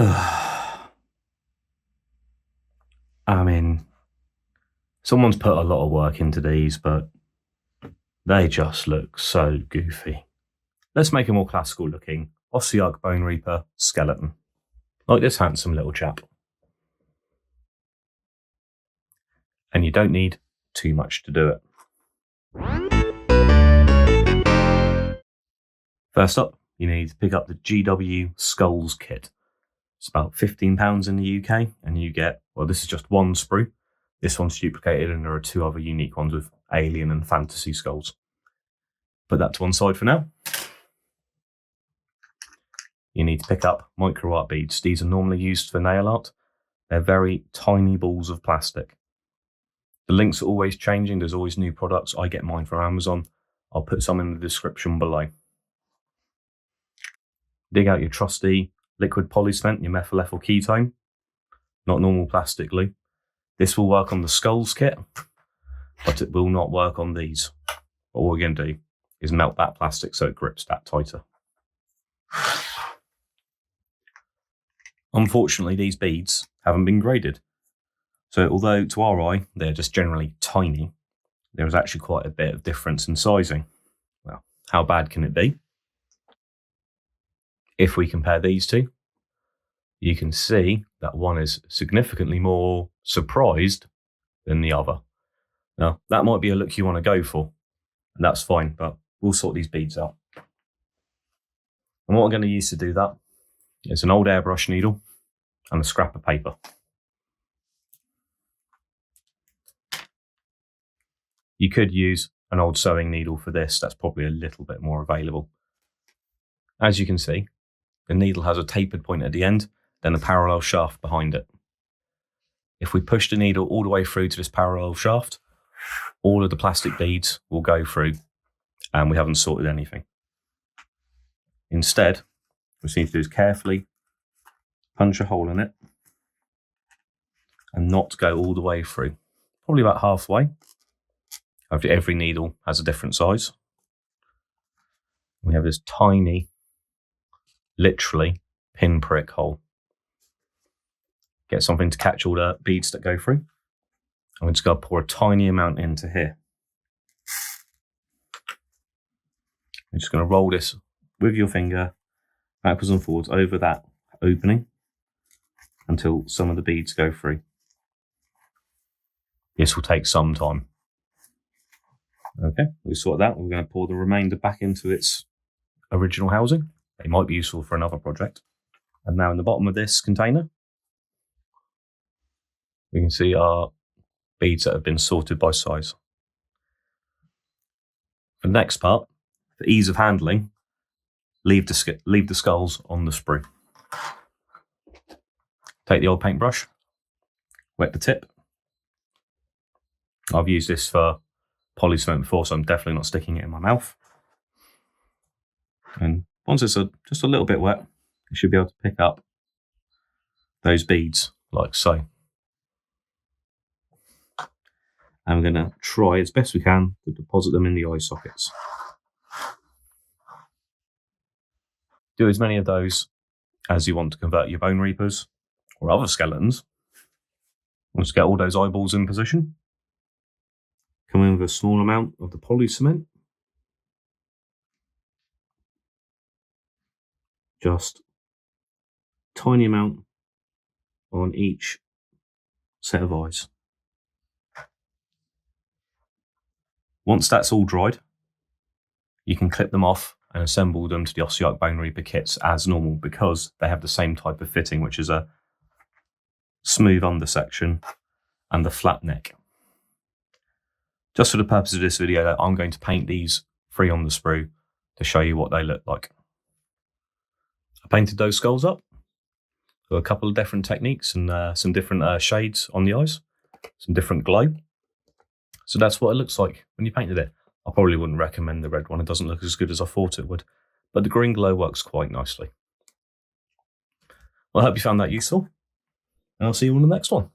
I mean, someone's put a lot of work into these, but they just look so goofy. Let's make a more classical looking Ossiarch Bonereaper skeleton. Like this handsome little chap. And you don't need too much to do it. First up, you need to pick up the GW Skulls kit. It's about £15 in the UK, and you get, well, this is just one sprue. This one's duplicated, and there are two other unique ones with alien and fantasy skulls. Put that to one side for now. You need to pick up micro art beads. These are normally used for nail art. They're very tiny balls of plastic. The links are always changing. There's always new products. I get mine from Amazon. I'll put some in the description below. Dig out your trusty liquid polycement, your methyl ethyl ketone, not normal plastic glue. This will work on the skulls kit, but it will not work on these. What we're going to do is melt that plastic so it grips that tighter. Unfortunately, these beads haven't been graded. So although to our eye, they're just generally tiny, there is actually quite a bit of difference in sizing. Well, how bad can it be? If we compare these two, you can see that one is significantly more surprised than the other. Now, that might be a look you want to go for, and that's fine, but we'll sort these beads out. And what I'm going to use to do that is an old airbrush needle and a scrap of paper. You could use an old sewing needle for this. That's probably a little bit more available. As you can see, the needle has a tapered point at the end, then a parallel shaft behind it. If we push the needle all the way through to this parallel shaft, all of the plastic beads will go through and we haven't sorted anything. Instead, what we need to do is carefully punch a hole in it and not go all the way through. Probably about halfway. Every needle has a different size. We have this tiny, literally, pinprick hole. Get something to catch all the beads that go through. I'm just going to pour a tiny amount into here. I'm just going to roll this with your finger backwards and forwards over that opening until some of the beads go through. This will take some time. Okay, we sort that. We're going to pour the remainder back into its original housing. It might be useful for another project. And now in the bottom of this container, we can see our beads that have been sorted by size. For the next part, for ease of handling, leave the skulls on the sprue. Take the old paintbrush, wet the tip. I've used this for polycement before, so I'm definitely not sticking it in my mouth. And once it's just a little bit wet, you should be able to pick up those beads like so. And we're going to try as best we can to deposit them in the eye sockets. Do as many of those as you want to convert your Bonereapers or other skeletons. Once you get all those eyeballs in position, come in with a small amount of the polycement. Just a tiny amount on each set of eyes. Once that's all dried, you can clip them off and assemble them to the Ossiarch Bonereaper kits as normal because they have the same type of fitting, which is a smooth undersection and the flat neck. Just for the purpose of this video, I'm going to paint these free on the sprue to show you what they look like. I painted those skulls up with a couple of different techniques and some different shades on the eyes, some different glow. So that's what it looks like when you painted it. I probably wouldn't recommend the red one. It doesn't look as good as I thought it would, but the green glow works quite nicely. Well, I hope you found that useful, and I'll see you on the next one.